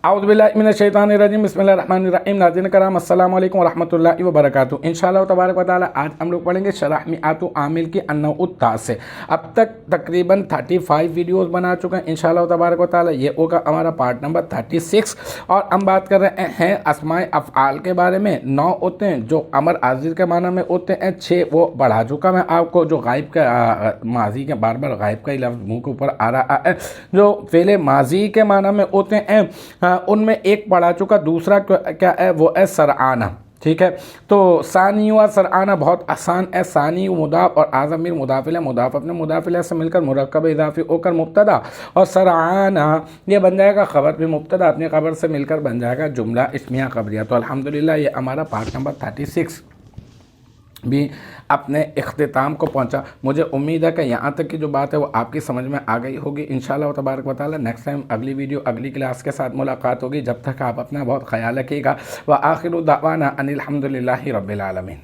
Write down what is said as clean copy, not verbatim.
اعوذ باللہ من الشیطان الرجیم بسم اللہ الرحمن الرحیم۔ ناظرین کرام السلام علیکم ورحمۃ اللہ وبرکاتہ۔ انشاءاللہ تبارک و تعالی آج ہم لوگ پڑھیں گے شرح میعات عامل کی النوع التاسع۔ اب تک تقریباً 35 ویڈیوز بنا چکے ہیں انشاءاللہ تبارک و تعالی، یہ ہوگا ہمارا پارٹ نمبر 36، اور ہم بات کر رہے ہیں اسماء افعال کے بارے میں۔ 9 ہوتے ہیں جو امر حاضر کے معنی میں ہوتے ہیں، 6 وہ بڑھا چکا میں آپ کو، جو غائب کا ماضی کے بار بار غائب کا ہی لفظ منہ کے اوپر آ رہا ہے، جو فعل ماضی کے معنی میں ہوتے ہیں ان میں ایک پڑھا چکا، دوسرا کیا ہے وہ ہے سرعانہ، ٹھیک ہے۔ تو ثانی و سرعانہ بہت آسان ہے۔ ثانی مضاف اور اعظم مضاف الیہ، مضاف اپنے مضاف الیہ سے مل کر مرکب اضافی ہو کر مبتدا، اور سرعانہ یہ بن جائے گا خبر بھی، مبتدا اپنی خبر سے مل کر بن جائے گا جملہ اسمیہ خبریہ۔ تو الحمدللہ یہ ہمارا پارٹ نمبر 36 بھی اپنے اختتام کو پہنچا۔ مجھے امید ہے کہ یہاں تک کی جو بات ہے وہ آپ کی سمجھ میں آ گئی ہوگی انشاءاللہ تبارک و تعالی۔ نیکسٹ ٹائم اگلی ویڈیو اگلی کلاس کے ساتھ ملاقات ہوگی، جب تک آپ اپنا بہت خیال رکھیے گا۔ وآخر دعوانا ان الحمدللہ رب العالمین۔